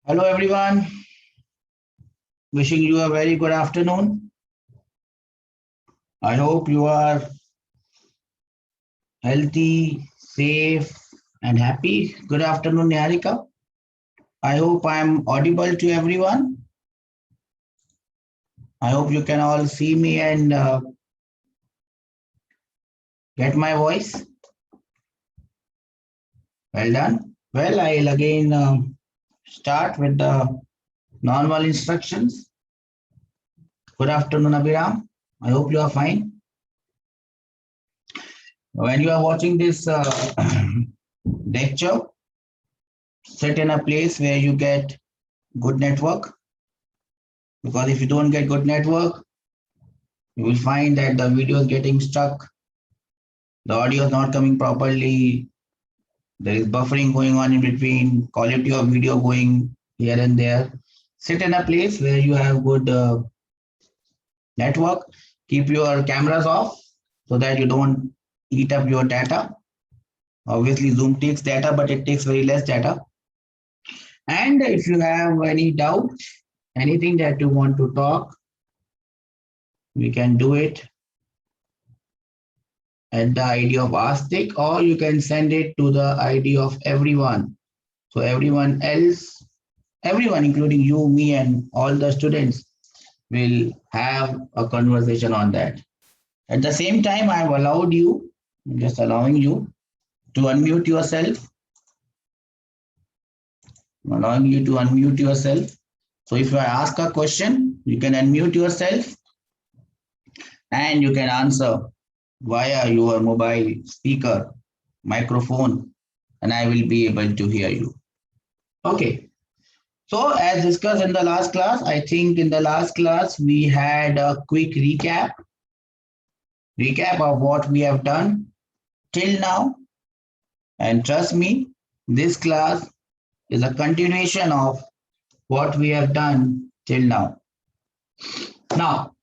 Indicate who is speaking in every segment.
Speaker 1: Hello everyone, wishing you a very good afternoon. I hope you are healthy, safe, and happy. Good afternoon, Niharika. I hope I am audible to everyone. I hope you can all see me and get my voice. Well done. Well, I'll again start with the normal instructions. Good afternoon, Abhiram. I hope you are fine. When you are watching this lecture, sit in a place where you get good network, because if you don't get good network, you will find that the video is getting stuck, the audio is not coming properly, there is buffering going on in between, quality of video going here and there. Sit in a place where you have good network. Keep your cameras off so that you don't eat up your data. Obviously, Zoom takes data, but it takes very less data. And if you have any doubt, anything that you want to talk, we can do it at the ID of Astic, or you can send it to the ID of everyone. So everyone else, everyone, including you, me, and all the students, will have a conversation on that. At the same time, I have allowed you, just allowing you to unmute yourself, allowing you to unmute yourself. So if I ask a question, you can unmute yourself and you can answer via your mobile speaker, microphone, and I will be able to hear you. Okay. So as discussed in the last class, I think in the last class we had a quick recap of what we have done till now. And trust me, this class is a continuation of what we have done till now. Now,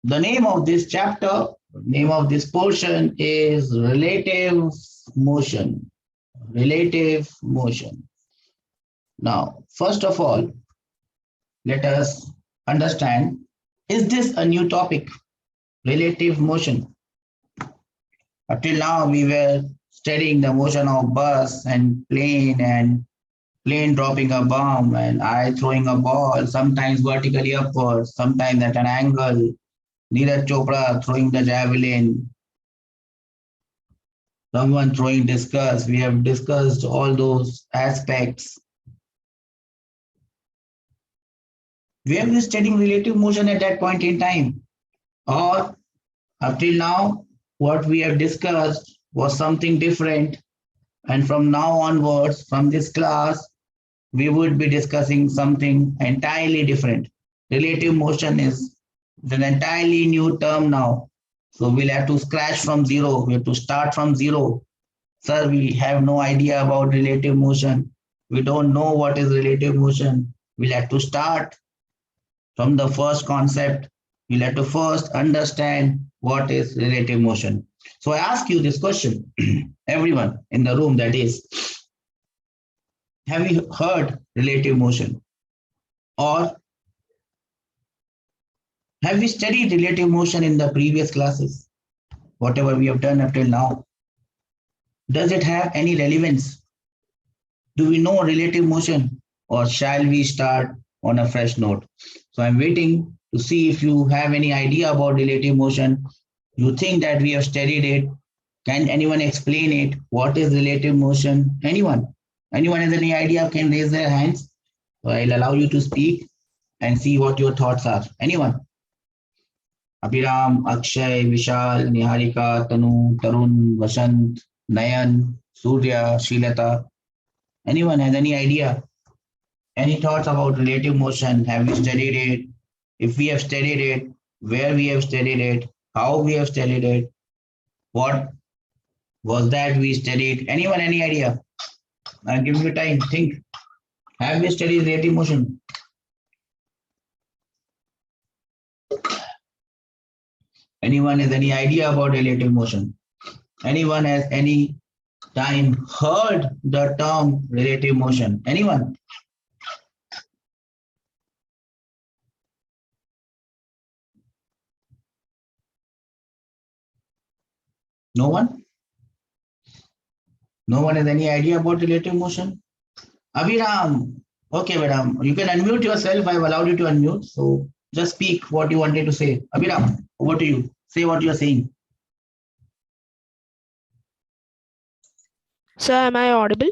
Speaker 1: the name of this chapter, name of this portion is relative motion. Relative motion. Now, first of all, let us understand, is this a new topic? Relative motion. Up till now, we were studying the motion of bus and plane dropping a bomb and I throwing a ball, sometimes vertically upwards, sometimes at an angle, Neeraj Chopra throwing the javelin, someone throwing discus. We have discussed all those aspects. We have been studying relative motion at that point in time. Or up till now, what we have discussed was something different. And from now onwards, from this class, we would be discussing something entirely different. Relative motion is an entirely new term now. So we'll have to scratch from zero. We have to start from zero. Sir, we have no idea about relative motion. We don't know what is relative motion. We'll have to start from the first concept. You'll have to first understand what is relative motion. So I ask you this question, everyone in the room, that is, have you heard relative motion? Or have we studied relative motion in the previous classes? Whatever we have done up till now. Does it have any relevance? Do we know relative motion? Or shall we start on a fresh note? So I'm waiting to see if you have any idea about relative motion. You think that we have studied it. Can anyone explain it? What is relative motion? Anyone? Anyone has any idea can raise their hands. So I'll allow you to speak and see what your thoughts are. Anyone? Abhiram, Akshay, Vishal, Niharika, Tanu, Tarun, Vasant, Nayan, Surya, Srilata. Anyone has any idea? Any thoughts about relative motion? Have we studied it? If we have studied it, where we have studied it, how we have studied it, what was that we studied? Anyone, any idea? I'll give you time. Think. Have we studied relative motion? Anyone has any idea about relative motion? Anyone has any time heard the term relative motion? Anyone? No one? No one has any idea about relative motion? Abhiram. Okay, madam. You can unmute yourself. I've allowed you to unmute. So just speak what you wanted to say. Abhiram, over to you. Say what you're saying.
Speaker 2: Sir, am I audible?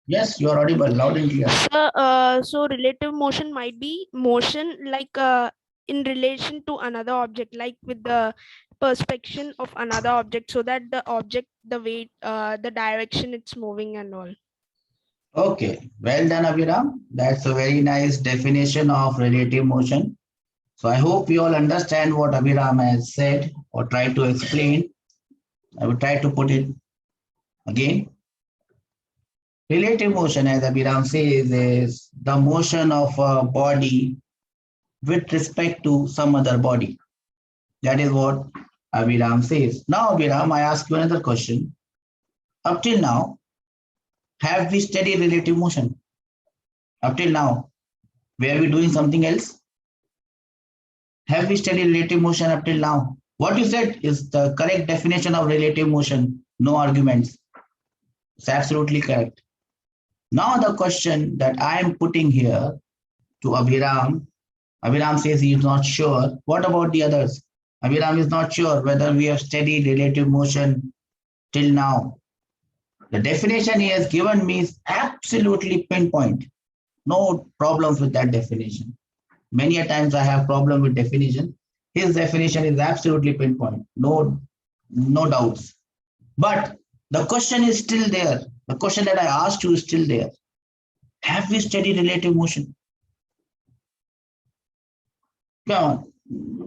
Speaker 1: Yes, you are audible, loud and clear.
Speaker 2: Sir, so relative motion might be motion like in relation to another object, like with the perspection of another object, so that the object, the weight, the direction it's moving and all.
Speaker 1: Okay, well done, Abhiram. That's a very nice definition of relative motion. So I hope you all understand what Abhiram has said or tried to explain. I will try to put it again. Relative motion, as Abhiram says, is the motion of a body with respect to some other body. That is what Abhiram says. Now, Abhiram, I ask you another question. Up till now, have we studied relative motion? Up till now, were we doing something else? Have we studied relative motion up till now? What you said is the correct definition of relative motion. No arguments. It's absolutely correct. Now the question that I am putting here to Abhiram, Abhiram says he is not sure. What about the others? Abhiram is not sure whether we have studied relative motion till now. The definition he has given me is absolutely pinpoint. No problems with that definition. Many a times I have problem with definition. His definition is absolutely pinpoint. No doubts. But the question is still there. The question that I asked you is still there. Have we studied relative motion? Come on.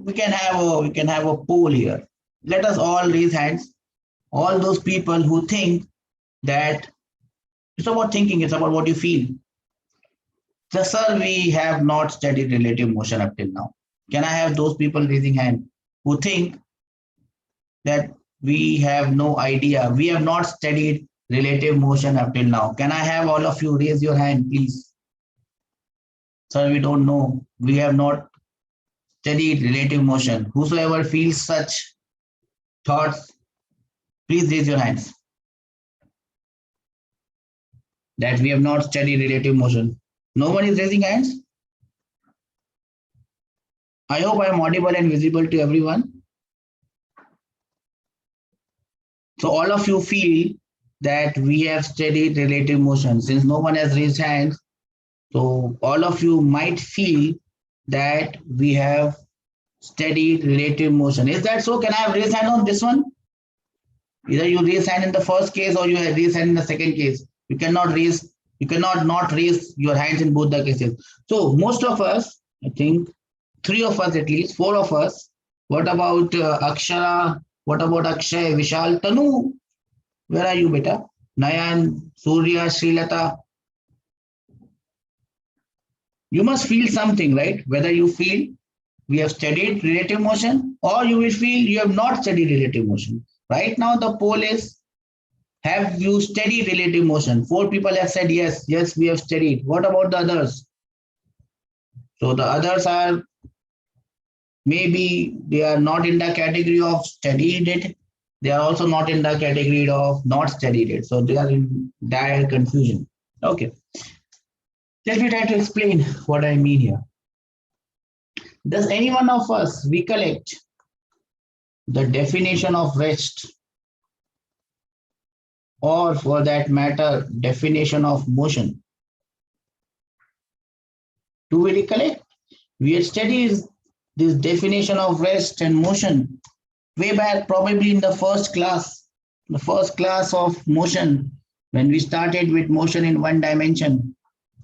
Speaker 1: We can have a poll here. Let us all raise hands. All those people who think that it's about thinking, it's about what you feel. So, sir, we have not studied relative motion up till now. Can I have those people raising hand who think that we have no idea? We have not studied relative motion up till now. Can I have all of you raise your hand, please? Sir, we don't know. We have not studied relative motion. Whosoever feels such thoughts, please raise your hands. That we have not studied relative motion. No one is raising hands. I hope I am audible and visible to everyone. So all of you feel that we have studied relative motion. Since no one has raised hands, so all of you might feel that we have studied relative motion. Is that so? Can I have raised hand on this one? Either you raise hand in the first case or you have raised hand in the second case. You cannot not raise your hands in both the cases. So most of us, I think 3 of us at least, 4 of us. What about Akshara? What about Akshay, Vishal, Tanu? Where are you, beta? Nayan, Surya, Srilata. You must feel something, right? Whether you feel we have studied relative motion or you will feel you have not studied relative motion. Right now, the poll is, have you studied relative motion? 4 people have said yes, yes, we have studied. What about the others? So the others are, maybe they are not in the category of studied it. They are also not in the category of not studied it. So they are in dire confusion. Okay. Let me try to explain what I mean here. Does any one of us recollect the definition of rest, or for that matter, definition of motion? Do we recollect? We had studied this definition of rest and motion way back, probably in the first class of motion, when we started with motion in one dimension.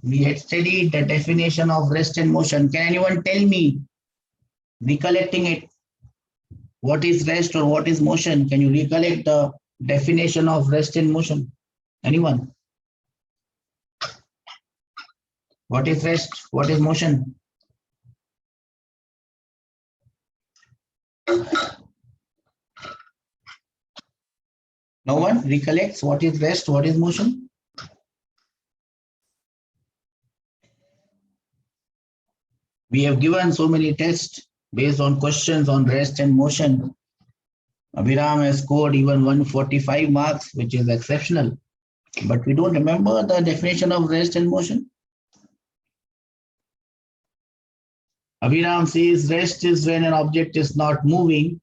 Speaker 1: We had studied the definition of rest and motion. Can anyone tell me, recollecting it, what is rest or what is motion? Can you recollect the definition of rest and motion? Anyone? What is rest? What is motion? No one recollects what is rest, what is motion? We have given so many tests based on questions on rest and motion. Abhiram has scored even 145 marks, which is exceptional. But we don't remember the definition of rest and motion. Abhiram says rest is when an object is not moving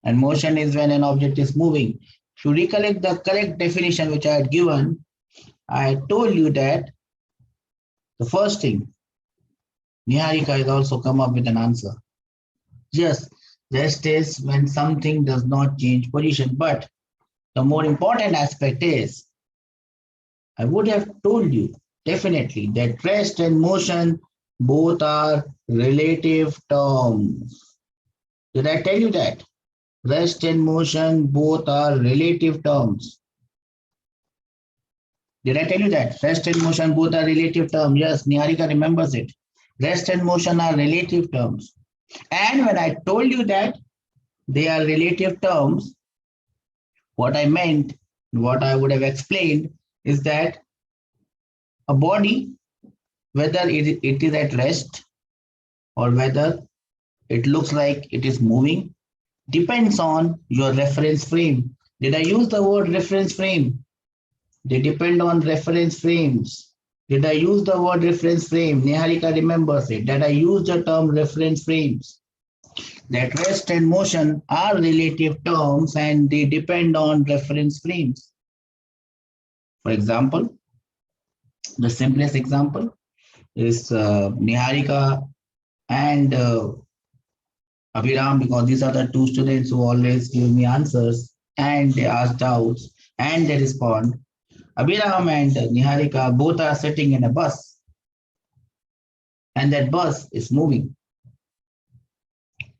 Speaker 1: and motion is when an object is moving. If you recollect the correct definition which I had given, I told you that the first thing, Niharika has also come up with an answer. Yes, rest is when something does not change position. But the more important aspect is, I would have told you definitely that rest and motion both are relative terms. Did I tell you that? Rest and motion both are relative terms. Did I tell you that? Rest and motion both are relative terms. Yes, Niharika remembers it. Rest and motion are relative terms. And when I told you that they are relative terms, what I meant, what I would have explained is that a body, whether it is at rest or whether it looks like it is moving, depends on your reference frame. Did I use the word reference frame? They depend on reference frames. Did I use the word reference frame? Niharika remembers it, that I used the term reference frames. That rest and motion are relative terms and they depend on reference frames. For example, the simplest example is Niharika and Abhiram, because these are the two students who always give me answers and they ask doubts and they respond. Abhiram and Niharika both are sitting in a bus and that bus is moving.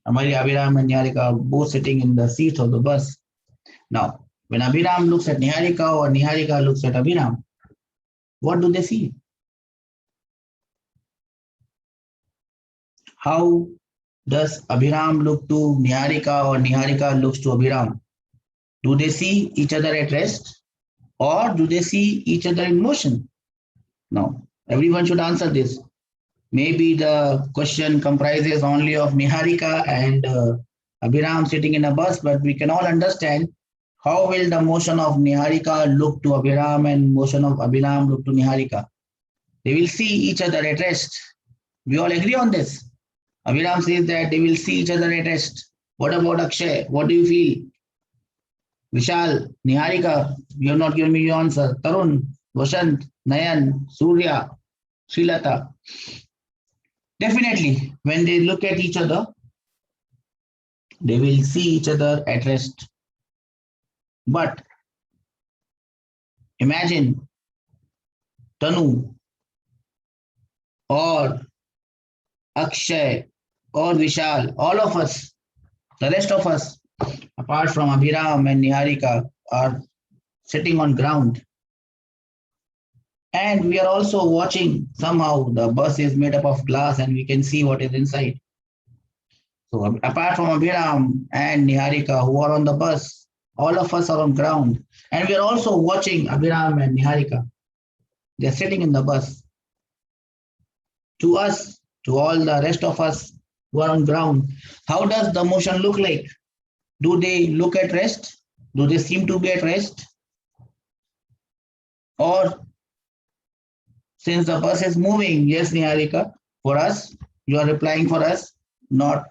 Speaker 1: Abhiram and Niharika are both sitting in the seats of the bus. Now, when Abhiram looks at Niharika or Niharika looks at Abhiram, what do they see? How does Abhiram look to Niharika or Niharika looks to Abhiram? Do they see each other at rest or do they see each other in motion? Now, everyone should answer this. Maybe the question comprises only of Niharika and Abhiram sitting in a bus, but we can all understand how will the motion of Niharika look to Abhiram and motion of Abhiram look to Niharika. They will see each other at rest. We all agree on this. Abhiram says that they will see each other at rest. What about Akshay? What do you feel? Vishal, Niharika, you have not given me your answer. Tarun, Vashant, Nayan, Surya, Srilata. Definitely, when they look at each other, they will see each other at rest. But imagine Tanu or Akshay or Vishal, all of us, the rest of us, apart from Abhiram and Niharika, are sitting on ground. And we are also watching, somehow the bus is made up of glass and we can see what is inside. So apart from Abhiram and Niharika who are on the bus, all of us are on ground. And we are also watching Abhiram and Niharika. They are sitting in the bus. To us, to all the rest of us who are on ground, how does the motion look like? Do they look at rest? Do they seem to be at rest? Or since the bus is moving, yes, Niharika, for us, you are replying for us, not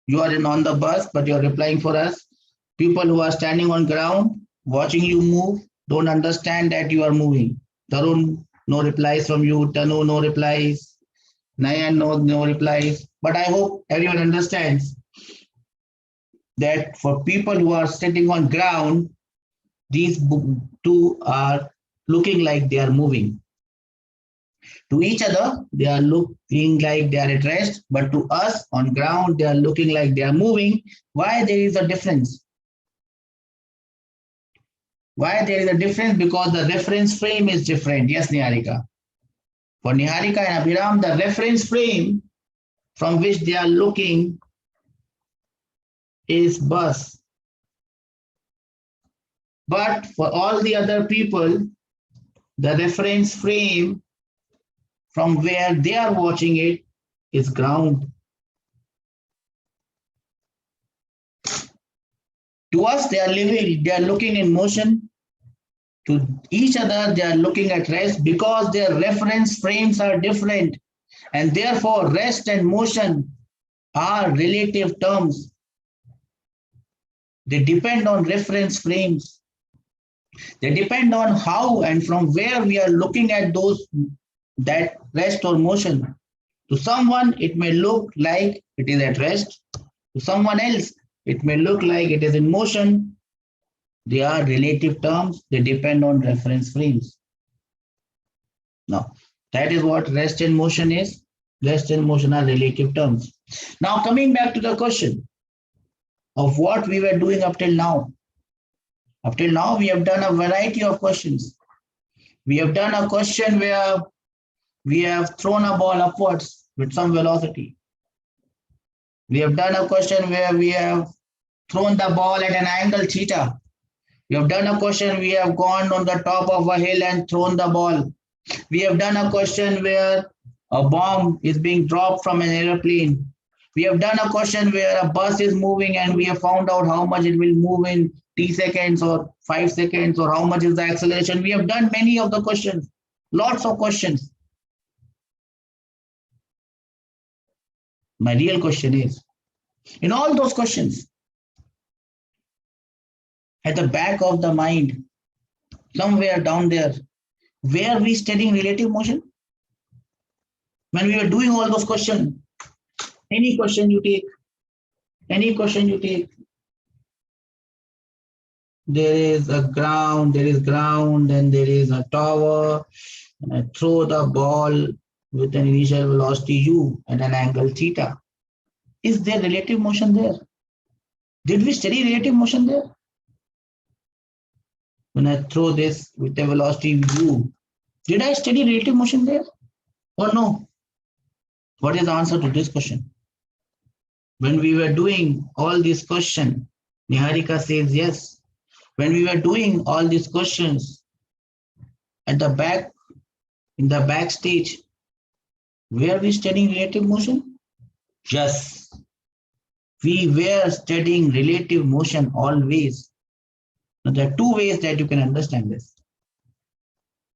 Speaker 1: you are on the bus, but you are replying for us. People who are standing on ground, watching you move, don't understand that you are moving. Tarun, no replies from you. Tanu, no replies. Nayan, no replies. But I hope everyone understands that for people who are sitting on ground, these two are looking like they are moving. To each other, they are looking like they are at rest, but to us on ground, they are looking like they are moving. Why there is a difference? Why there is a difference? Because the reference frame is different. Yes, Niharika. For Niharika and Abhiram, the reference frame from which they are looking is bus. But for all the other people, the reference frame from where they are watching it is ground. To us, they are looking in motion. To each other, they are looking at rest because their reference frames are different. And therefore, rest and motion are relative terms. They depend on reference frames. They depend on how and from where we are looking at that rest or motion. To someone, it may look like it is at rest. To someone else, it may look like it is in motion. They are relative terms. They depend on reference frames. Now, that is what rest and motion is. Rest and motion are relative terms. Now, coming back to the question of what we were doing up till now. Up till now, we have done a variety of questions. We have done a question where we have thrown a ball upwards with some velocity. We have done a question where we have thrown the ball at an angle theta. We have done a question, we have gone on the top of a hill and thrown the ball. We have done a question where a bomb is being dropped from an airplane. We have done a question where a bus is moving and we have found out how much it will move in t seconds or 5 seconds, or how much is the acceleration. We have done many of the questions, lots of questions. My real question is, in all those questions, at the back of the mind, somewhere down there, were we studying relative motion? When we were doing all those questions, any question you take, there is ground, and there is a tower, and I throw the ball with an initial velocity u and an angle theta. Is there relative motion there? Did we study relative motion there? When I throw this with a velocity u, did I study relative motion there or no? What is the answer to this question? When we were doing all these questions, Niharika says yes. When we were doing all these questions at the back, in the backstage, were we studying relative motion? Yes. We were studying relative motion always. Now, there are two ways that you can understand this.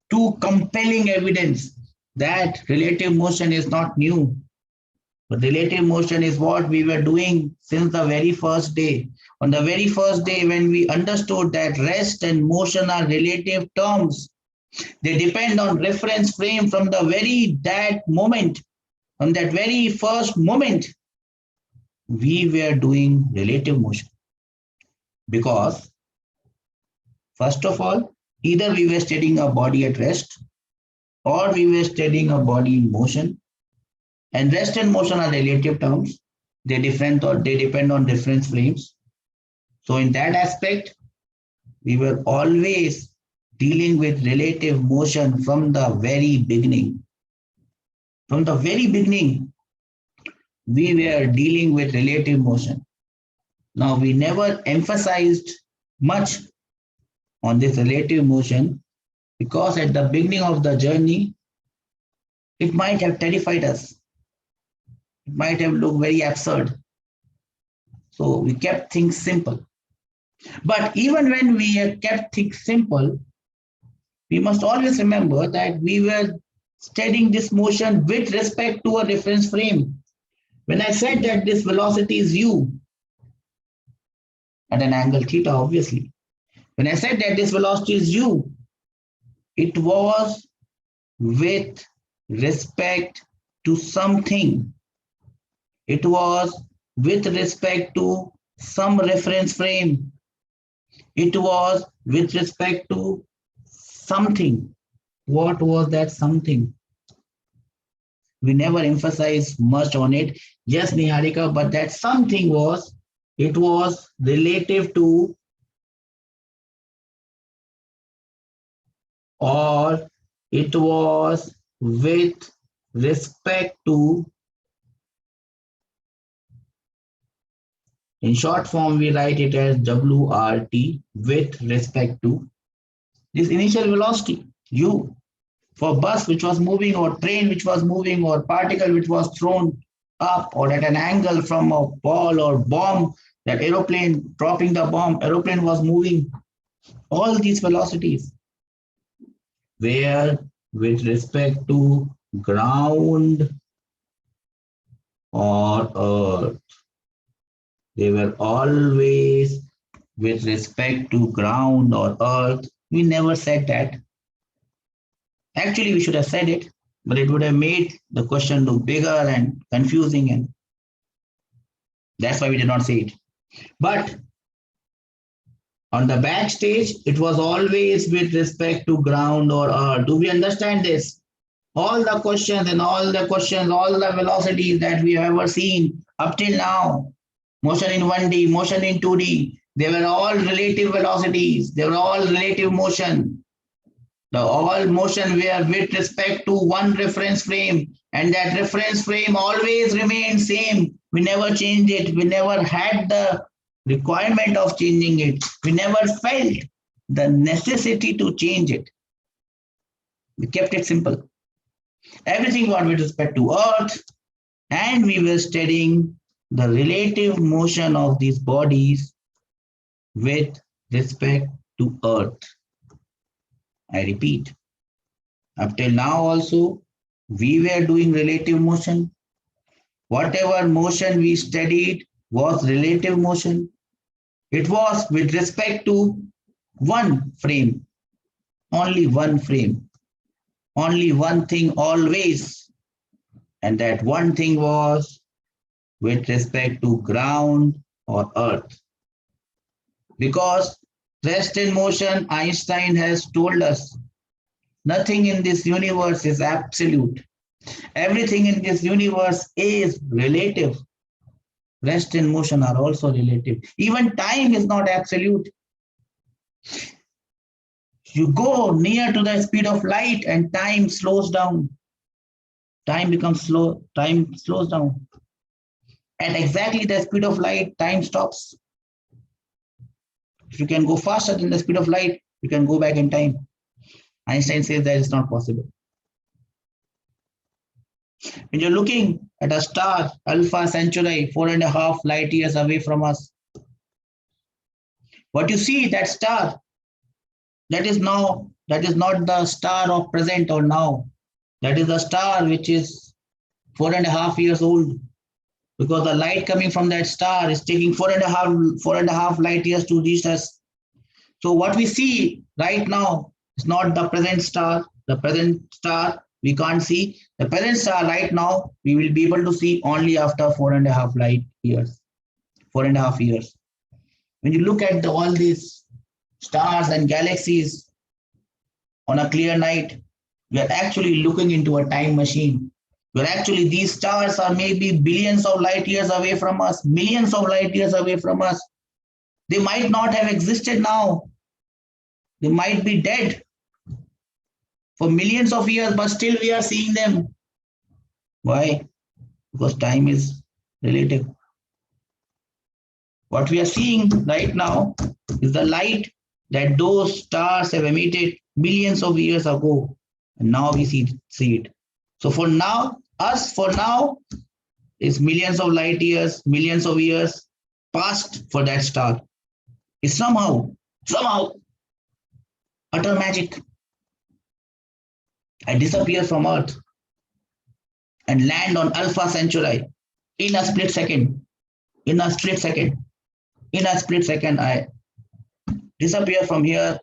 Speaker 1: Two compelling evidence that relative motion is not new. But relative motion is what we were doing since the very first day. On the very first day, when we understood that rest and motion are relative terms, they depend on reference frame from the that moment, from that very first moment, we were doing relative motion. Because, first of all, either we were studying a body at rest or we were studying a body in motion. And rest and motion are relative terms. They depend on reference frames. So in that aspect, we were always dealing with relative motion from the very beginning. From the very beginning, we were dealing with relative motion. Now, we never emphasized much on this relative motion because at the beginning of the journey, it might have terrified us. It might have looked very absurd. So we kept things simple. But even when we have kept things simple, we must always remember that we were studying this motion with respect to a reference frame. When I said that this velocity is u at an angle theta, obviously. When I said that this velocity is u, it was with respect to something. It was with respect to some reference frame. It was with respect to something. What was that something? We never emphasized much on it. Yes, Niharika, but that something was, it was relative to or it was with respect to. In short form, we write it as WRT, with respect to this initial velocity, u. For bus which was moving, or train which was moving, or particle which was thrown up or at an angle from a ball or bomb that aeroplane dropping the bomb, aeroplane was moving, all these velocities were with respect to ground or earth. They were always with respect to ground or earth. We never said that. Actually, we should have said it, but it would have made the question look bigger and confusing, and that's why we did not say it. But on the backstage, it was always with respect to ground or earth. Do we understand this? All the questions, all the velocities that we have ever seen up till now, motion in 1D, motion in 2D, they were all relative velocities. They were all relative motion. The all motion were with respect to one reference frame, and that reference frame always remained same. We never changed it. We never had the requirement of changing it. We never felt the necessity to change it. We kept it simple. Everything was with respect to Earth, and we were studying the relative motion of these bodies with respect to Earth. I repeat, up till now also, we were doing relative motion. Whatever motion we studied was relative motion. It was with respect to one frame, only one frame, only one thing always. And that one thing was with respect to ground or earth. Because rest in motion, Einstein has told us, nothing in this universe is absolute. Everything in this universe is relative. Rest and motion are also relative. Even time is not absolute. You go near to the speed of light and time slows down. Time becomes slow, time slows down. At exactly the speed of light, time stops. If you can go faster than the speed of light, you can go back in time. Einstein says that is not possible. When you're looking at a star, Alpha Centauri, 4.5 light years away from us, what you see, that star, that is not the star of present or now. That is the star which is 4.5 years old, because the light coming from that star is taking 4.5 light years to reach us. So what we see right now is not the present star. The present star we can't see. The present star right now we will be able to see only after 4.5 light years. 4.5 years. When you look at all these stars and galaxies on a clear night, we are actually looking into a time machine. Where actually these stars are maybe billions of light years away from us, millions of light years away from us. They might not have existed now. They might be dead for millions of years, but still we are seeing them. Why? Because time is relative. What we are seeing right now is the light that those stars have emitted millions of years ago. And now we see it. So for now is millions of light years, millions of years past for that star. It's somehow utter magic. I disappear from Earth and land on Alpha Centauri in a split second. I disappear from here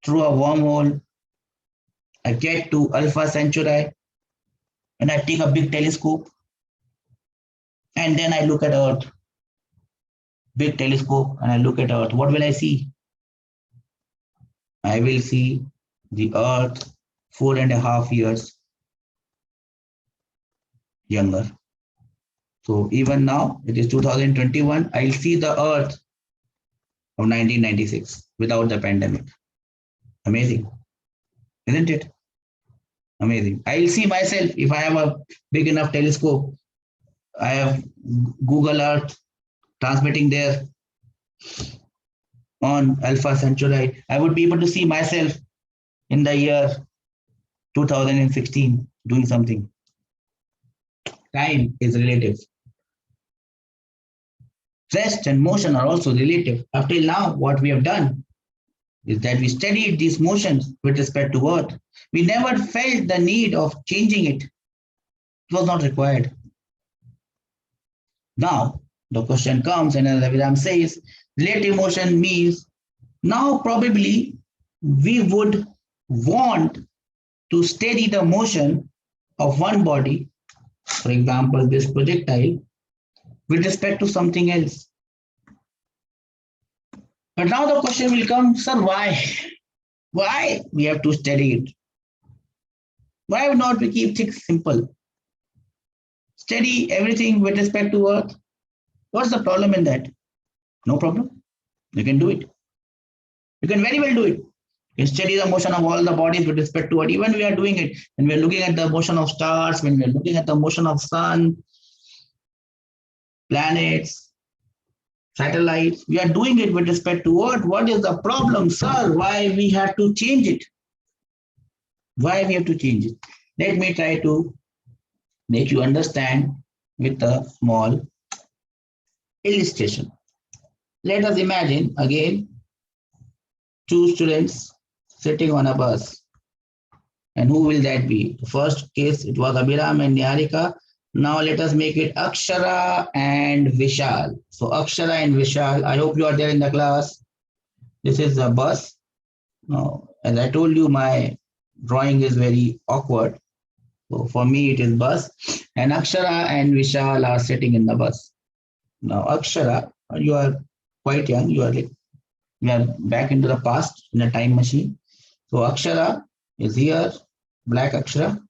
Speaker 1: through a wormhole. I get to Alpha Centauri and I take a big telescope and then I look at Earth. Big telescope and I look at Earth. What will I see? I will see the Earth 4.5 years younger. So even now, it is 2021, I'll see the Earth of 1996 without the pandemic. Amazing, isn't it? Amazing. I'll see myself if I have a big enough telescope. I have Google Earth transmitting there on Alpha Centauri. I would be able to see myself in the year 2016 doing something. Time is relative. Rest and motion are also relative. Up till now, what we have done is that we studied these motions with respect to earth. We never felt the need of changing it. It was not required. Now, the question comes, and as Aviram says, relative motion means now probably we would want to steady the motion of one body, for example, this projectile, with respect to something else. But now the question will come, sir, why? Why we have to study it? Why not we keep things simple? Study everything with respect to earth. What's the problem in that? No problem. You can do it. You can very well do it. You can study the motion of all the bodies with respect to earth. Even we are doing it when we are looking at the motion of stars, when we are looking at the motion of sun, planets, satellites. We are doing it with respect to earth. What is the problem, sir? Why we have to change it? Why we have to change it? Let me try to make you understand with a small illustration. Let us imagine again two students sitting on a bus. And who will that be? The first case, it was Abhiram and Niharika. Now let us make it Akshara and Vishal. So Akshara and Vishal, I hope you are there in the class. This is the bus. Now, as I told you, my drawing is very awkward. So for me, it is bus. And Akshara and Vishal are sitting in the bus. Now, Akshara, you are quite young. You are back into the past in a time machine. So Akshara is here, black Akshara,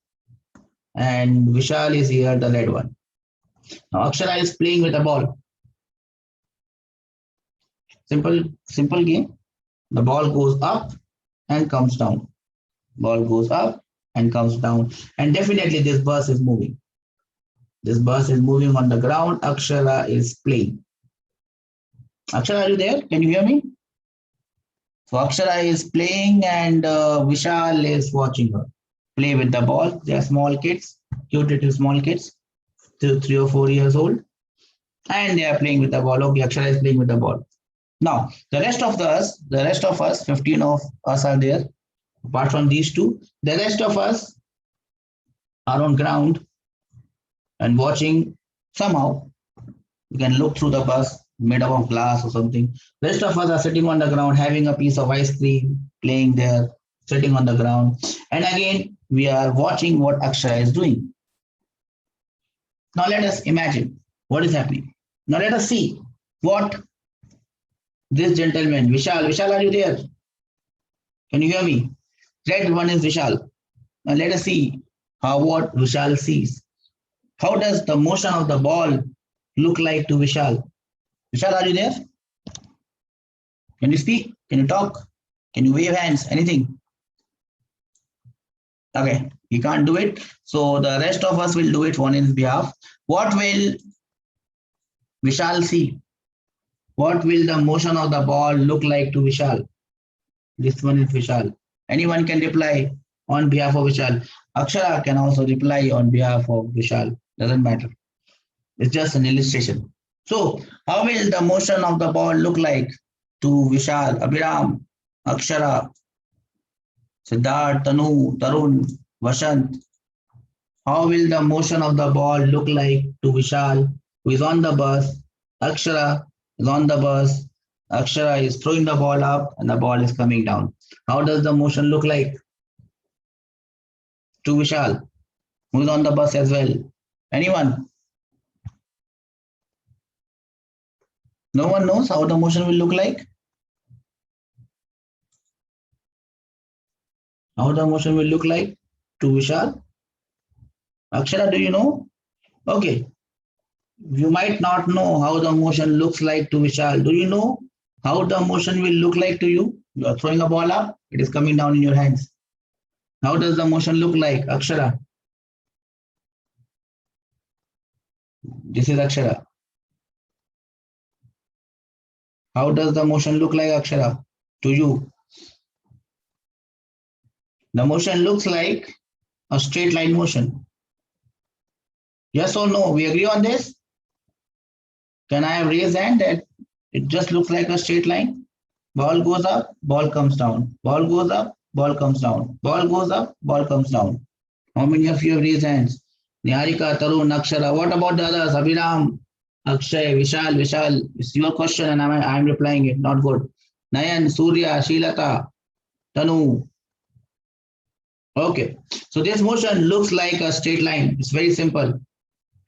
Speaker 1: and Vishal is here, the red one. Now Akshara is playing with a ball. Simple game. The ball goes up and comes down. Ball goes up and comes down. And definitely this bus is moving. This bus is moving on the ground. Akshara is playing. Akshara, are you there? Can you hear me? So Akshara is playing and Vishal is watching her play with the ball. They are small kids, cute little small kids, 3 or 4 years old. And they are playing with the ball. Okay, Akshara is playing with the ball. Now, the rest of us, 15 of us are there. Apart from these two, the rest of us are on ground and watching. Somehow, you can look through the bus made up of glass or something. Rest of us are sitting on the ground having a piece of ice cream, playing there, sitting on the ground. And again, we are watching what Akshara is doing. Now let us imagine what is happening. Now let us see what this gentleman, Vishal, are you there? Can you hear me? Red one is Vishal. Now let us see what Vishal sees. How does the motion of the ball look like to Vishal? Vishal, are you there? Can you speak? Can you talk? Can you wave hands? Anything? Okay, you can't do it. So the rest of us will do it on his behalf. What will Vishal see? What will the motion of the ball look like to Vishal? This one is Vishal. Anyone can reply on behalf of Vishal. Akshara can also reply on behalf of Vishal. Doesn't matter. It's just an illustration. So, how will the motion of the ball look like to Vishal, Abhiram, Akshara, Siddharth, Tanu, Tarun, Vashant? How will the motion of the ball look like to Vishal, who is on the bus? Akshara is on the bus. Akshara is throwing the ball up and the ball is coming down. How does the motion look like to Vishal, who is on the bus as well? Anyone? No one knows how the motion will look like? How the motion will look like to Vishal? Akshara, do you know? Okay. You might not know how the motion looks like to Vishal. Do you know how the motion will look like to you? You are throwing a ball up, it is coming down in your hands. How does the motion look like, Akshara? This is Akshara. How does the motion look like, Akshara, to you? The motion looks like a straight line motion. Yes or no? We agree on this? Can I have raised hand that it just looks like a straight line? Ball goes up, ball comes down. Ball goes up, ball comes down. Ball goes up, ball comes down. How many of you have raised hands? Niharika, Tarun, Akshara. What about the others? Abhiram, Akshay, Vishal, Vishal. It's your question and I'm replying it. Not good. Nayan, Surya, Sheelata, Tanu. Okay. So this motion looks like a straight line. It's very simple.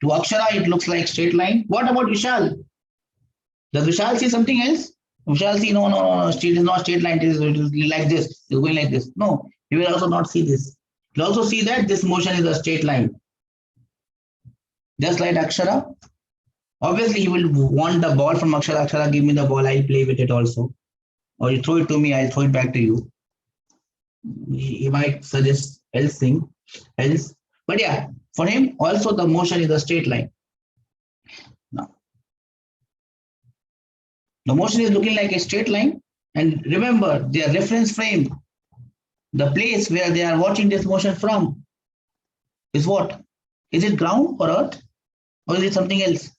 Speaker 1: To Akshara, it looks like straight line. What about Vishal? Does Vishal see something else? Vishal see, no, it is not straight line. It is like this. It's going like this. No, he will also not see this. He'll also see that this motion is a straight line. Just like Akshara. Obviously, he will want the ball from Akshara. Akshara, give me the ball. I'll play with it also. Or you throw it to me, I'll throw it back to you. He might suggest else. But yeah, for him, also the motion is a straight line. Now, the motion is looking like a straight line. And remember, their reference frame, the place where they are watching this motion from, is what? Is it ground or earth? Or is it something else?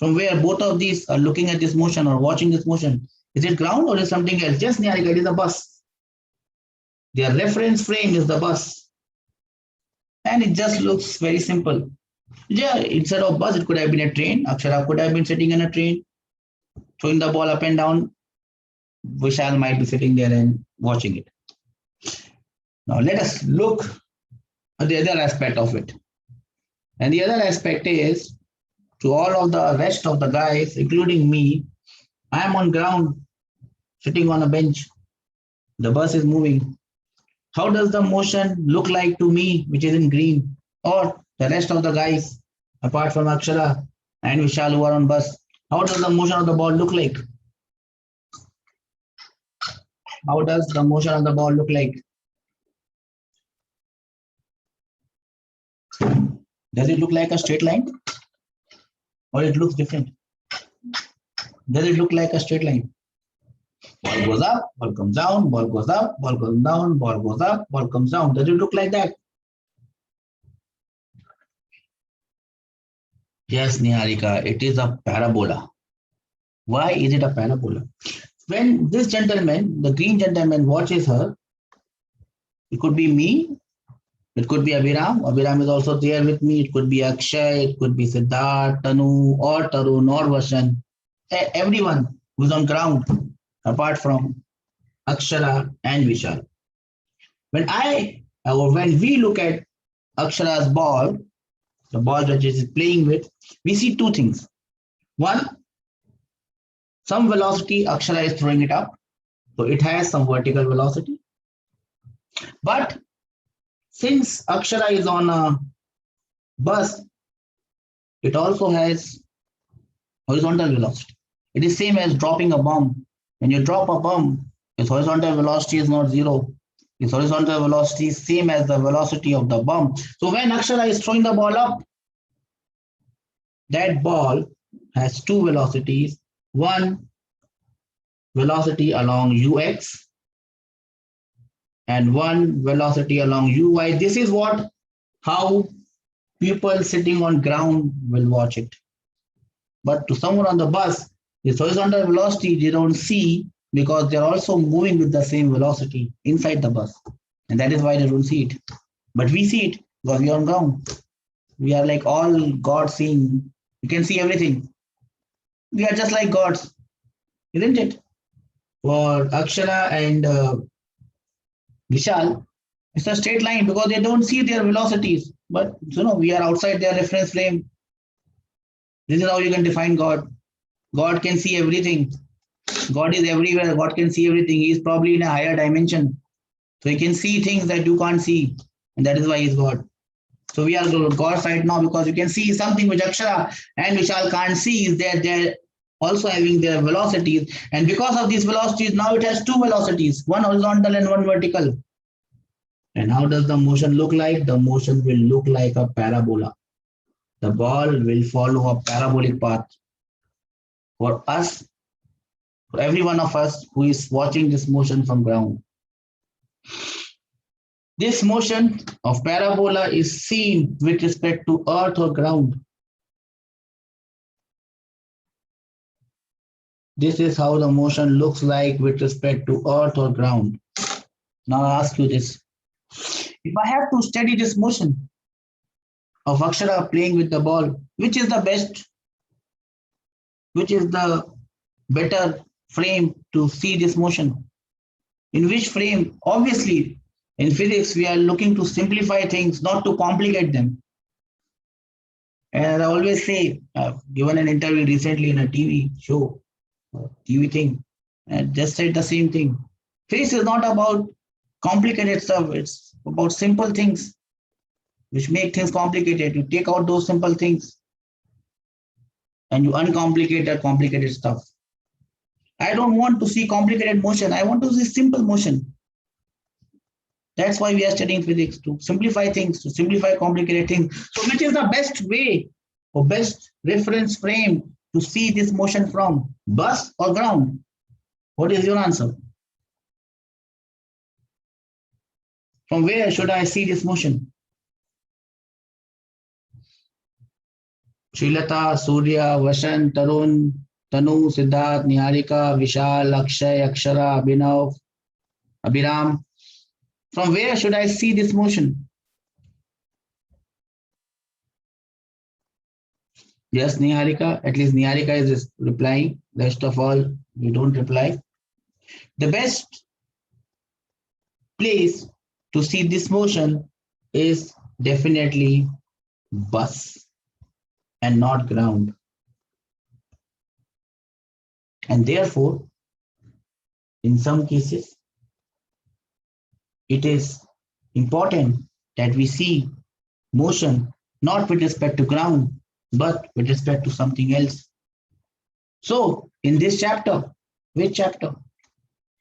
Speaker 1: From where both of these are looking at this motion or watching this motion. Is it ground or is it something else? Just Niharika, it is a bus. Their reference frame is the bus. And it just looks very simple. Yeah, instead of bus, it could have been a train. Akshara could have been sitting in a train, throwing the ball up and down. Vishal might be sitting there and watching it. Now let us look at the other aspect of it. And the other aspect is, to all of the rest of the guys, including me, I am on ground, sitting on a bench. The bus is moving. How does the motion look like to me, which is in green, or the rest of the guys, apart from Akshara and Vishal who are on bus? How does the motion of the ball look like? How does the motion of the ball look like? Does it look like a straight line? Or it looks different? Does it look like a straight line? Ball goes up, ball comes down, ball goes up, ball comes down, ball goes up, ball comes down. Does it look like that? Yes, Niharika, it is a parabola. Why is it a parabola? When this gentleman, the green gentleman, watches her, it could be me, it could be Abhiram. Abhiram is also there with me. It could be Akshay, it could be Siddharth, Tanu, or Tarun, or Vashan. Everyone who's on ground, apart from Akshara and Vishal. When we look at Akshara's ball, the ball that she is playing with, we see two things. One, some velocity Akshara is throwing it up, so it has some vertical velocity. But since Akshara is on a bus, it also has horizontal velocity. It is same as dropping a bomb. When you drop a bomb, its horizontal velocity is not zero. Its horizontal velocity is same as the velocity of the bomb. So when Akshara is throwing the ball up, that ball has two velocities. One velocity along ux and one velocity along uy. This is how people sitting on ground will watch it. But to someone on the bus, this horizontal velocity they don't see because they're also moving with the same velocity inside the bus. And that is why they don't see it. But we see it because we are on ground. We are like all God seeing. You can see everything. We are just like gods, isn't it? For Akshara and Vishal, it's a straight line because they don't see their velocities. But we are outside their reference frame. This is how you can define God. God can see everything. God is everywhere. God can see everything. He is probably in a higher dimension. So he can see things that you can't see. And that is why he's God. So we are God's side now because you can see something which Akshara and Vishal can't see is that they're also having their velocities. And because of these velocities, now it has two velocities, one horizontal and one vertical. And how does the motion look like? The motion will look like a parabola. The ball will follow a parabolic path. For us, for every one of us who is watching this motion from ground. This motion of parabola is seen with respect to earth or ground. this is how the motion looks like with respect to earth or ground. Now I ask you this. If I have to study this motion of Akshara playing with the ball, which is the best, which is the better frame to see this motion? In which frame? Obviously, in physics, we are looking to simplify things, not to complicate them. And I always say, I've given an interview recently in a TV show, TV thing, and just said the same thing. Physics is not about complicated stuff, it's about simple things which make things complicated. You take out those simple things and you uncomplicate that complicated stuff. I don't want to see complicated motion. I want to see simple motion. That's why we are studying physics, to simplify things, to simplify complicated things. So which is the best way or best reference frame to see this motion from? Bus or ground? What is your answer? From where should I see this motion? Srilata, Surya, Vasant, Tarun, Tanu, Siddharth, Niharika, Vishal, Akshay, Akshara, Abhinav, Abhiram. From where should I see this motion? Yes, Niharika. At least Niharika is replying. Rest of all, you don't reply. The best place to see this motion is definitely bus and not ground. And therefore, in some cases, it is important that we see motion not with respect to ground, but with respect to something else. So, in this chapter, which chapter?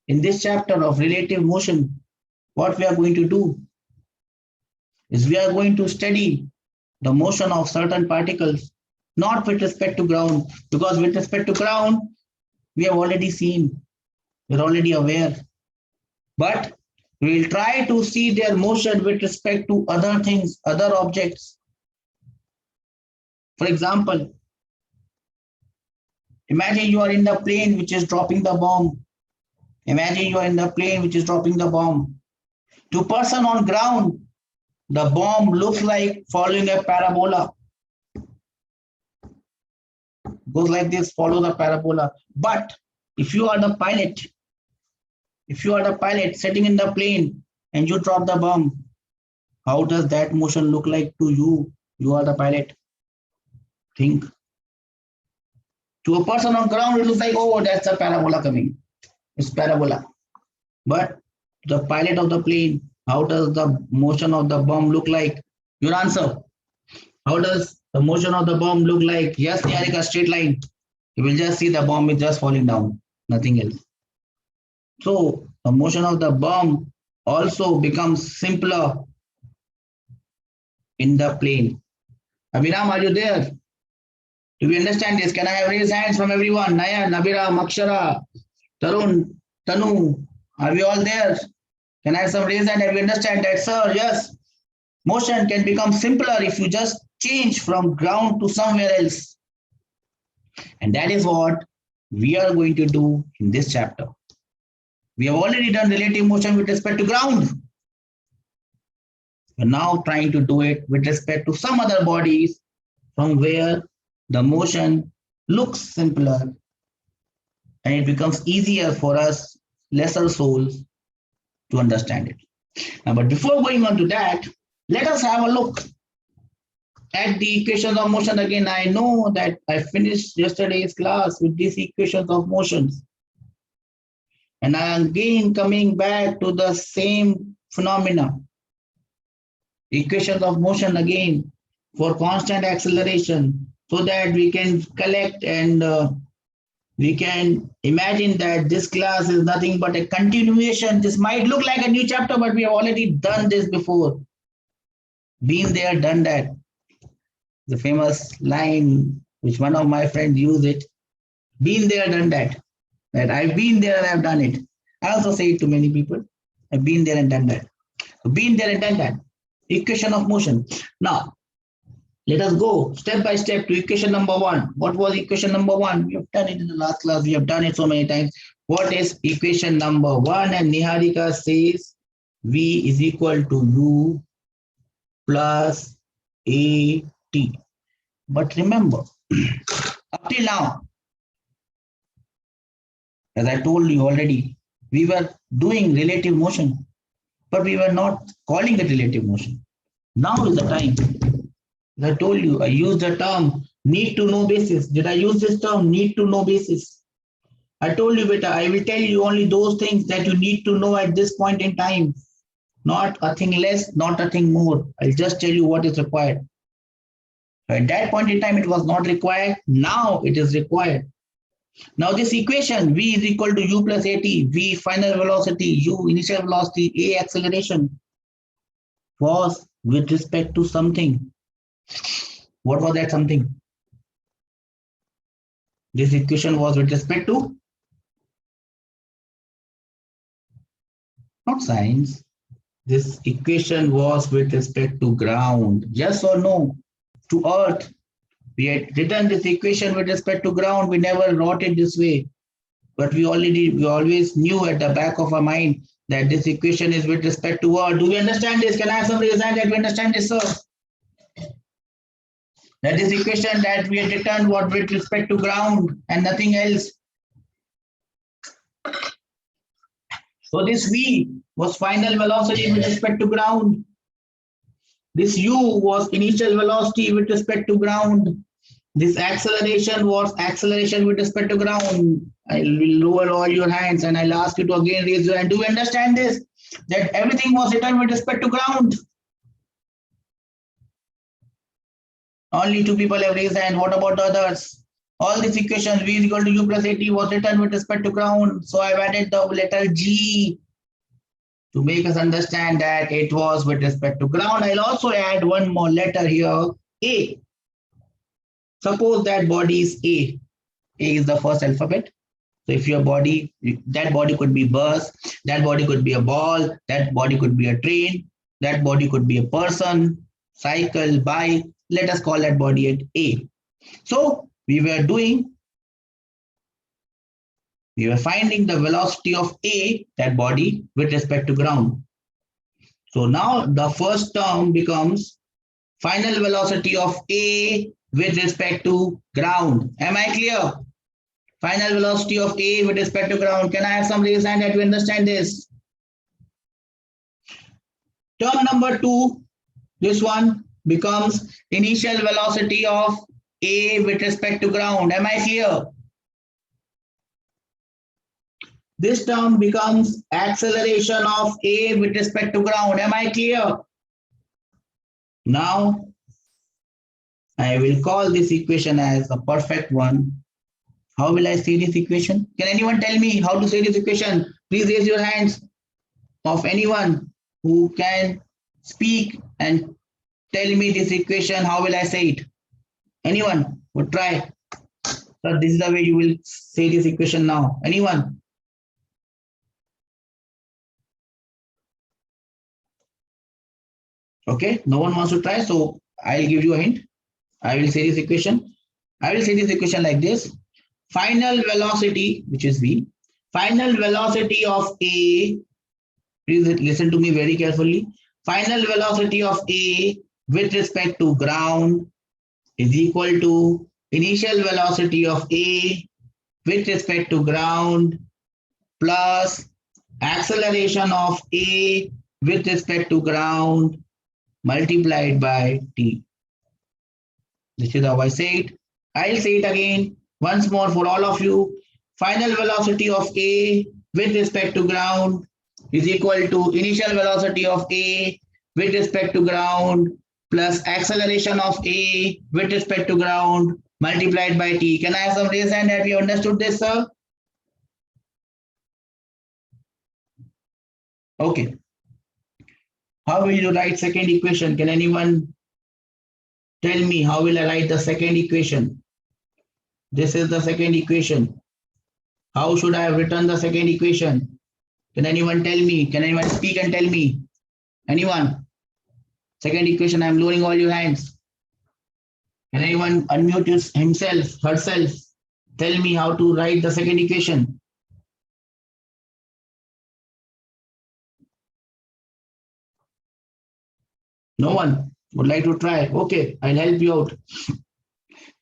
Speaker 1: In this chapter of relative motion, what we are going to do is we are going to study the motion of certain particles, not with respect to ground, because with respect to ground, we have already seen, we're already aware. But we will try to see their motion with respect to other things, other objects. For example, imagine you are in the plane which is dropping the bomb. Imagine you are in the plane which is dropping the bomb. To person on ground, the bomb looks like following a parabola. Goes like this, follow the parabola. But if you are the pilot, sitting in the plane and you drop the bomb, how does that motion look like to you? You are the pilot. Think. To a person on ground, it looks like, oh, that's a parabola coming. It's parabola. But the pilot of the plane, how does the motion of the bomb look like? Your answer. How does the motion of the bomb look like? Yes, Niharika, straight line. You will just see the bomb is just falling down, nothing else. So the motion of the bomb also becomes simpler in the plane. Abhiram, are you there? Do we understand this? Can I have raised hands from everyone? Nayan, Abhiram, Akshara, Tarun, Tanu, are we all there? Can I have some raised hand? Have we understand that, sir? Yes. Motion can become simpler if you just change from ground to somewhere else. And that is what we are going to do in this chapter. We have already done relative motion with respect to ground. We're now trying to do it with respect to some other bodies from where the motion looks simpler and it becomes easier for us, lesser souls, to understand it. Now, but before going on to that, let us have a look at the equations of motion again. I know that I finished yesterday's class with these equations of motions. And I am again coming back to the same phenomena. Equations of motion again for constant acceleration, so that we can collect and we can imagine that this class is nothing but a continuation. This might look like a new chapter, but we have already done this before. Been there, done that. The famous line which one of my friends used it. Been there, done that. That I've been there and I've done it. I also say it to many people. I've been there and done that. So been there and done that. Equation of motion. Now, Let us go step by step to equation number 1. What was equation number 1? We have done it in the last class. We have done it so many times. What is equation number 1? And Niharika says V is equal to U plus AT. But remember, up till now, as I told you already, we were doing relative motion, but we were not calling it relative motion. Now is the time. As I told you, I used the term need to know basis. Did I use this term need to know basis? I told you, beta, I will tell you only those things that you need to know at this point in time. Not a thing less, not a thing more. I'll just tell you what is required. At that point in time, it was not required. Now it is required. Now this equation, V is equal to U plus AT, V final velocity, U initial velocity, A acceleration, was with respect to something. What was that something? This equation was with respect to? Not science. This equation was with respect to ground. Yes or no? To earth. We had written this equation with respect to ground. We never wrote it this way. But we always knew at the back of our mind that this equation is with respect to earth. Do we understand this? Can I have some raise hand that we understand this, sir? That this equation that we had written was with respect to ground and nothing else. So this V was final velocity with respect to ground. This U was initial velocity with respect to ground. This acceleration was acceleration with respect to ground. I will lower all your hands and I'll ask you to again raise your hand. Do you understand this? That everything was written with respect to ground. Only 2 people have raised hand. What about the others? All these equations, V is equal to U plus AT, was written with respect to ground. So I've added the letter G to make us understand that it was with respect to ground. I'll also add one more letter here, A. Suppose that body is A. A is the first alphabet. So if your body, that body could be bus, that body could be a ball, that body could be a train, that body could be a person, cycle, bike. Let us call that body at A. So we were finding the velocity of A, that body, with respect to ground. So now the first term becomes final velocity of A with respect to ground. Am I clear? Final velocity of A with respect to ground. Can I have some raise hand that you understand this? Term number 2, this one becomes initial velocity of A with respect to ground. Am I clear? This term becomes acceleration of A with respect to ground. Am I clear? Now, I will call this equation as a perfect one. How will I say this equation? Can anyone tell me how to say this equation? Please raise your hands of anyone who can speak and tell me this equation. How will I say it? Anyone would try. So this is the way you will say this equation now. Anyone? Okay, no one wants to try. So I'll give you a hint. I will say this equation. I will say this equation like this. Final velocity, which is V, final velocity of A, please listen to me very carefully. Final velocity of A with respect to ground is equal to initial velocity of A with respect to ground plus acceleration of A with respect to ground multiplied by T. This is how I say it. I'll say it again once more for all of you. Final velocity of A with respect to ground is equal to initial velocity of A with respect to ground plus acceleration of A with respect to ground multiplied by T. Can I have some raise hand that we understood this, sir? Okay. How will you write second equation? Can anyone tell me how will I write the second equation? This is the second equation. How should I have written the second equation? Can anyone tell me? Can anyone speak and tell me? Anyone? Second equation, I'm lowering all your hands. Can anyone unmute himself, herself? Tell me how to write the second equation. No one would like to try. Okay, I'll help you out.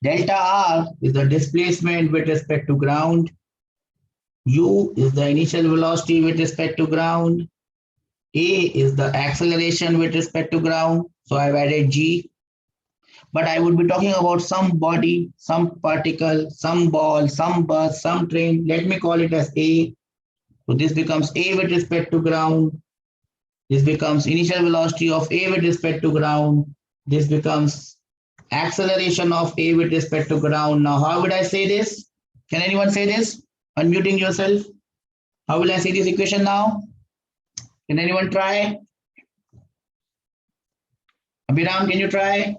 Speaker 1: Delta R is the displacement with respect to ground. U is the initial velocity with respect to ground. A is the acceleration with respect to ground. So I've added G. But I would be talking about some body, some particle, some ball, some bus, some train. Let me call it as A. So this becomes A with respect to ground. This becomes initial velocity of A with respect to ground. This becomes acceleration of A with respect to ground. Now, how would I say this? Can anyone say this? Unmuting yourself. How will I say this equation now? Can anyone try? Abhiram, can you try?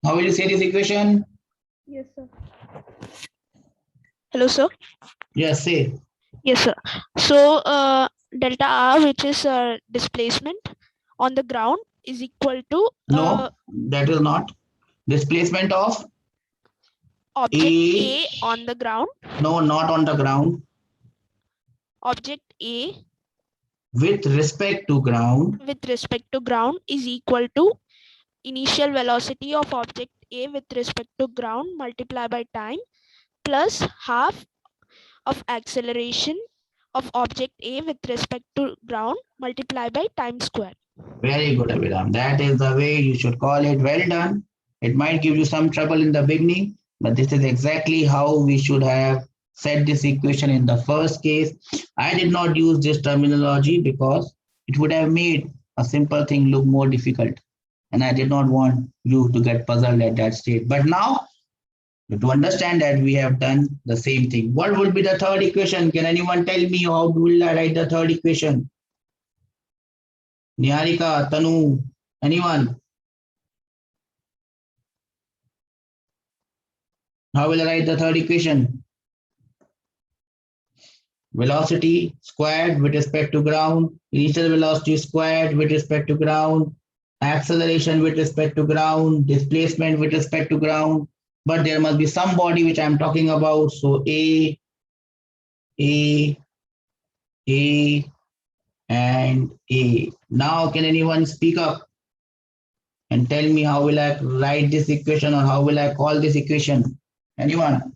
Speaker 1: How will you say this equation?
Speaker 2: Yes, sir. Hello, sir.
Speaker 1: Yes, say.
Speaker 2: Yes, sir. So delta R, which is displacement on the ground, is equal to
Speaker 1: No, that is not. Displacement of
Speaker 2: object
Speaker 1: A.
Speaker 2: A on the ground.
Speaker 1: No, not on the ground.
Speaker 2: Object A
Speaker 1: With respect to ground.
Speaker 2: with respect to ground is equal to initial velocity of object A with respect to ground multiplied by time plus half of acceleration of object A with respect to ground multiplied by time square.
Speaker 1: Very good, Abhiram. That is the way you should call it. Well done. It might give you some trouble in the beginning, but this is exactly how we should have set this equation in the first case. I did not use this terminology because it would have made a simple thing look more difficult. And I did not want you to get puzzled at that state. But now, to understand that we have done the same thing. What would be the third equation? Can anyone tell me how will I write the third equation? Niharika, Tanu, anyone? How will I write the third equation? Velocity squared with respect to ground, initial velocity squared with respect to ground, acceleration with respect to ground, displacement with respect to ground. But there must be some body which I'm talking about. So A, A, and A. Now, can anyone speak up and tell me how will I write this equation or how will I call this equation? Anyone?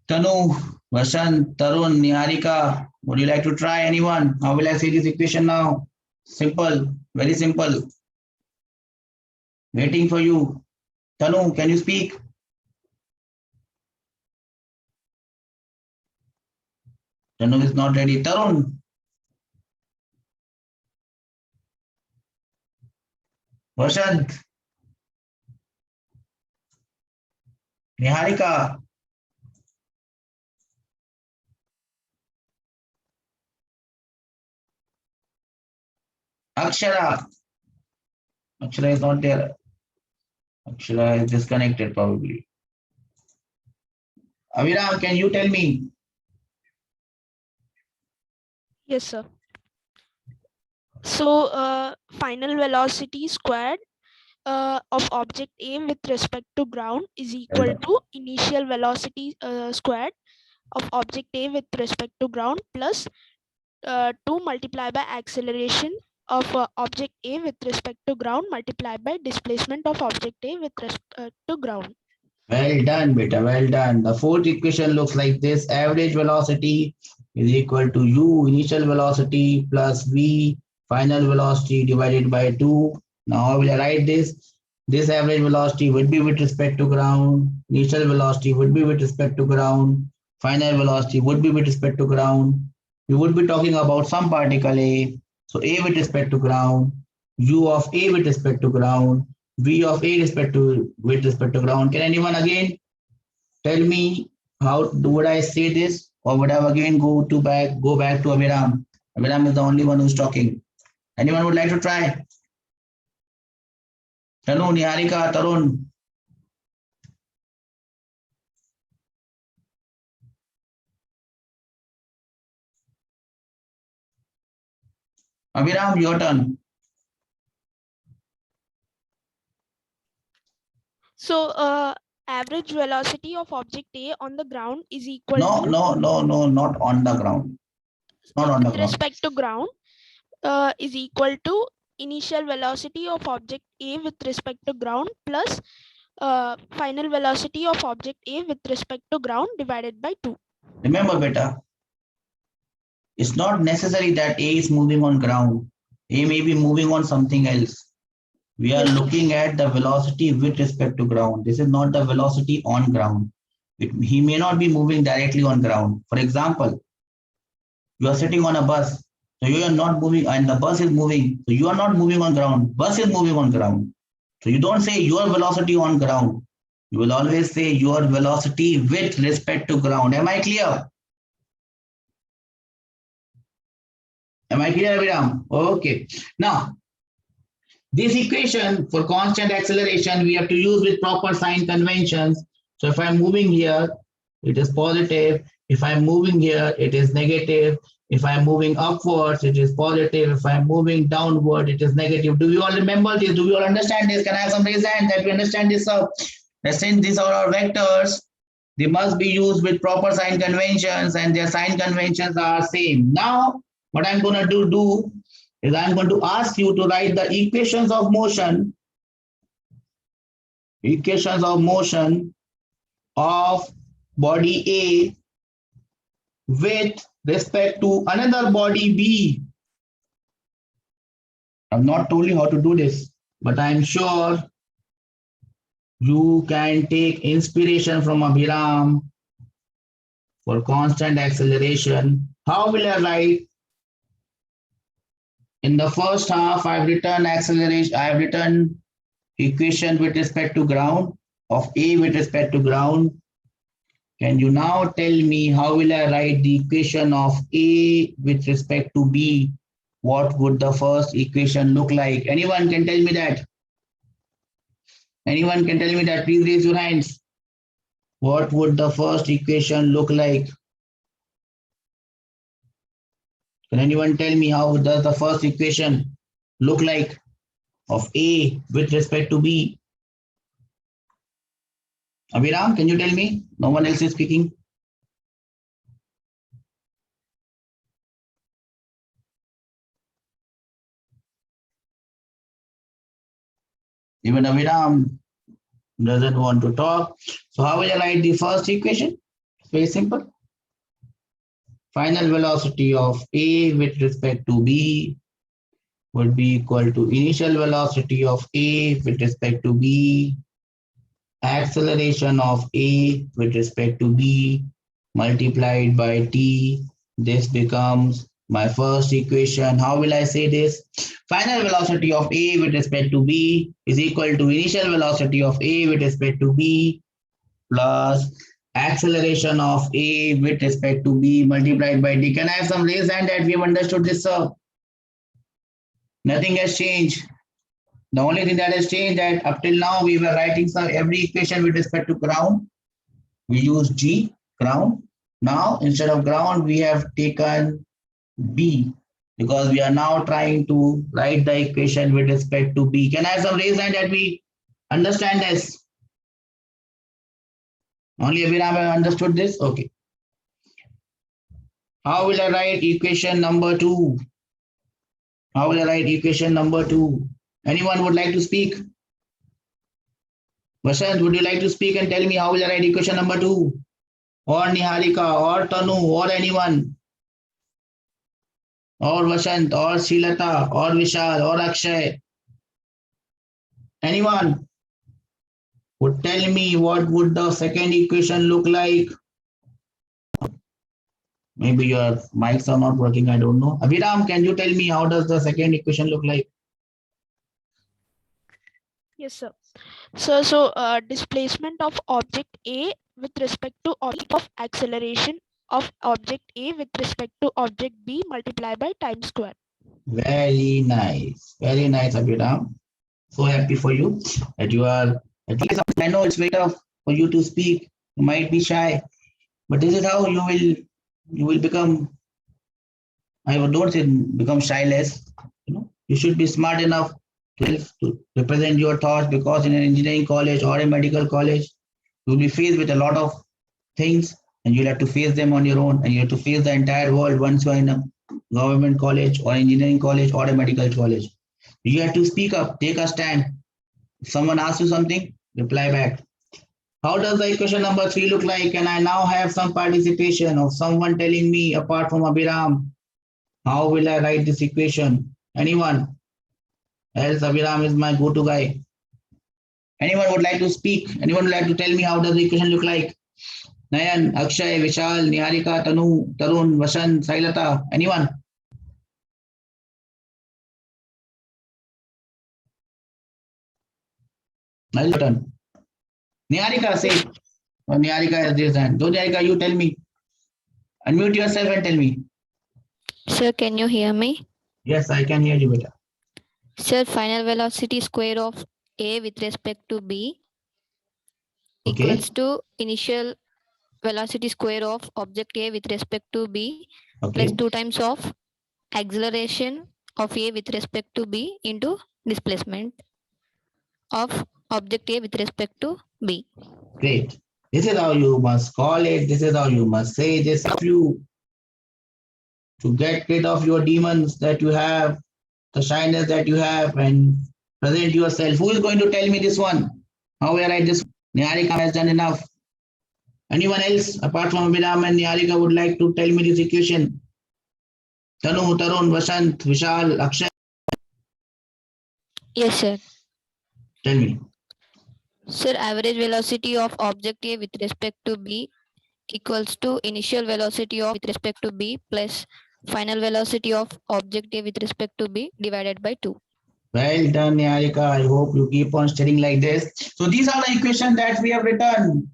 Speaker 1: Tanu, Vasant, Tarun, Niharika, would you like to try anyone? How will I say this equation now? Simple, very simple. Waiting for you. Tanu, can you speak? Tanu is not ready. Tarun, Vasant, Niharika, Akshara. Akshara is not there. Akshara is disconnected probably. Aviram, can you tell me?
Speaker 2: Yes, sir. So final velocity squared of object A with respect to ground is equal to initial velocity squared of object A with respect to ground plus 2 multiplied by acceleration of object A with respect to ground multiplied by displacement of object A with respect to ground.
Speaker 1: Well done, beta. Well done. The fourth equation looks like this. Average velocity is equal to U initial velocity plus V final velocity divided by 2. Now, how will I write this? This average velocity would be with respect to ground. Initial velocity would be with respect to ground. Final velocity would be with respect to ground. We would be talking about some particle A. So A with respect to ground. U of A with respect to ground. V of A with respect to ground. Can anyone again tell me how would I say this, or would I again go back to Abhiram? Abhiram is the only one who's talking. Anyone would like to try? Tanu, Niharika, Tarun. Abhiram, your turn.
Speaker 2: So average velocity of object A on the ground is equal
Speaker 1: No,
Speaker 2: to
Speaker 1: no, no, no, not on the ground. Not on the
Speaker 2: with
Speaker 1: ground.
Speaker 2: respect to ground is equal to initial velocity of object A with respect to ground plus final velocity of object A with respect to ground divided by 2.
Speaker 1: Remember, beta, it's not necessary that A is moving on ground. A may be moving on something else. We are
Speaker 2: Yes, sir.
Speaker 1: looking at the velocity with respect to ground. This is not the velocity on ground. He may not be moving directly on ground. For example, you are sitting on a bus, so you are not moving, and the bus is moving. So you are not moving on ground. Bus is moving on ground. So you don't say your velocity on ground. You will always say your velocity with respect to ground. Am I clear? Am I clear, Abhiram? Okay. Now, this equation for constant acceleration, we have to use with proper sign conventions. So if I'm moving here, it is positive. If I'm moving here, it is negative. If I'm moving upwards, it is positive. If I'm moving downward, it is negative. Do we all remember this? Do we all understand this? Can I have some raise hand that we understand this? Since these are our vectors, they must be used with proper sign conventions and their sign conventions are same. Now, what I'm going to do is I'm going to ask you to write the equations of motion of body A with respect to another body B. I've not told you how to do this, but I'm sure you can take inspiration from Abhiram for constant acceleration. How will I write? In the first half, I've written acceleration, I've written equation with respect to ground of A with respect to ground. Can you now tell me how will I write the equation of A with respect to B? What would the first equation look like? Anyone can tell me that? Anyone can tell me that? Please raise your hands. What would the first equation look like? Can anyone tell me how does the first equation look like of A with respect to B? Abhiram, can you tell me? No one else is speaking. Even Abhiram doesn't want to talk. So how will I write the first equation? It's very simple. Final velocity of A with respect to B would be equal to initial velocity of A with respect to B, acceleration of A with respect to B multiplied by T. This becomes my first equation. How will I say this? Final velocity of A with respect to B is equal to initial velocity of A with respect to B plus acceleration of A with respect to B multiplied by D. Can I have some raise hand that we have understood this, sir? Nothing has changed. The only thing that has changed that up till now we were writing some every equation with respect to ground. We use G, ground. Now instead of ground, we have taken B because we are now trying to write the equation with respect to B. Can I have some raise hand that we understand this? Only Abhiram have understood this? Okay. How will I write equation number 2? How will I write equation number 2? Anyone would like to speak? Vasant, would you like to speak and tell me how will I write equation number 2? Or Niharika, or Tanu, or anyone? Or Vasant, or Shilata, or Vishal, or Akshay? Anyone would tell me what would the second equation look like? Maybe your mics are not working, I don't know. Abhiram, can you tell me how does the second equation look like?
Speaker 2: Yes, sir. So displacement of object A with respect to object of acceleration of object A with respect to object B multiplied by time square.
Speaker 1: Very nice. Very nice, Abhiram. So happy for you that you are at least. I know it's very tough for you to speak. You might be shy, but this is how you will become. I don't say become shy less. You know, you should be smart enough to represent your thoughts, because in an engineering college or a medical college, you'll be faced with a lot of things and you'll have to face them on your own, and you have to face the entire world once you're in a government college or engineering college or a medical college. You have to speak up, take a stand. If someone asks you something, reply back. How does the equation number 3 look like? And I now have some participation of someone telling me apart from Abhiram. How will I write this equation? Anyone? Else Abhiram is my go-to guy. Anyone would like to speak? Anyone would like to tell me how does the equation look like? Nayan, Akshay, Vishal, Niharika, Tanu, Tarun, Vasant, Sailata. Anyone? Nice button. Niharika, say. Oh, Niharika has this hand. So Niharika, you tell me. Unmute yourself and tell me.
Speaker 3: Sir, can you hear me?
Speaker 1: Yes, I can hear you, beta.
Speaker 3: Sir, final velocity square of A with respect to B
Speaker 1: Okay.
Speaker 3: equals to initial velocity square of object A with respect to B plus
Speaker 1: Okay.
Speaker 3: 2 times of acceleration of A with respect to B into displacement of object A with respect to B.
Speaker 1: Great. This is how you must call it. This is how you must say this. If you to get rid of your demons that you have, the shyness that you have, and present yourself. Who is going to tell me this one? How will I write this? Niharika has done enough. Anyone else apart from Abhiram and Niharika would like to tell me this equation? Tanu, Tarun, Vasant, Vishal, Akshay.
Speaker 3: Yes, sir.
Speaker 1: Tell me.
Speaker 3: Sir, average velocity of object A with respect to B equals to initial velocity of with respect to B plus final velocity of object A with respect to B divided by 2.
Speaker 1: Well done, Niharika. I hope you keep on studying like this. So these are the equations that we have written.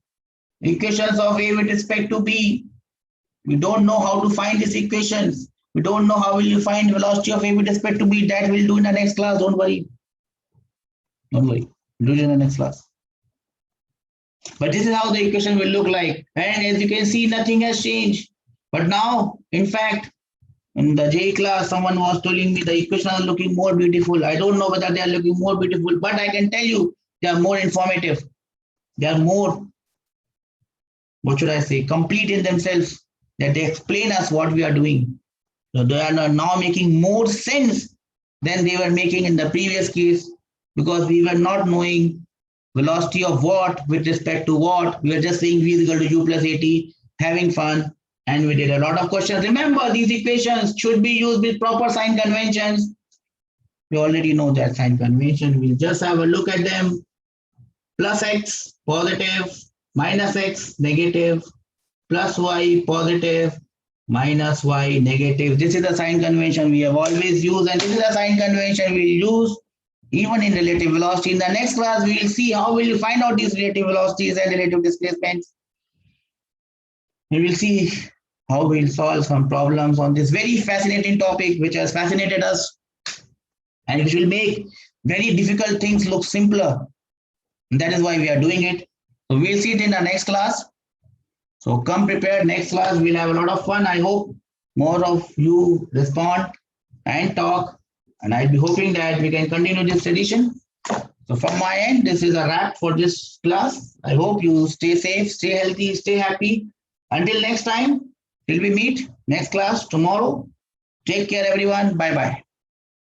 Speaker 1: Equations of A with respect to B. We don't know how to find these equations. We don't know how will you find velocity of A with respect to B. That we'll do in the next class. Don't worry. Don't worry. We'll do it in the next class. But this is how the equation will look like. And as you can see, nothing has changed. But now, in fact, in the J class, someone was telling me the equations are looking more beautiful. I don't know whether they are looking more beautiful, but I can tell you they are more informative. They are more, what should I say, complete in themselves, that they explain us what we are doing. So they are now making more sense than they were making in the previous case, because we were not knowing velocity of what with respect to what. We were just saying v is equal to u plus at, having fun, and we did a lot of questions. Remember, these equations should be used with proper sign conventions. We already know that sign convention. We'll just have a look at them. Plus x, positive, minus x, negative, plus y, positive, minus y, negative. This is the sign convention we have always used, and this is the sign convention we'll use even in relative velocity. In the next class, we will see how will you find out these relative velocities and relative displacements. We will see how we'll solve some problems on this very fascinating topic, which has fascinated us, and which will make very difficult things look simpler. And that is why we are doing it. So we'll see it in the next class. So come prepared. Next class, we'll have a lot of fun. I hope more of you respond and talk. And I'll be hoping that we can continue this tradition. So from my end, this is a wrap for this class. I hope you stay safe, stay healthy, stay happy. Until next time, till we meet next class tomorrow. Take care, everyone. Bye-bye.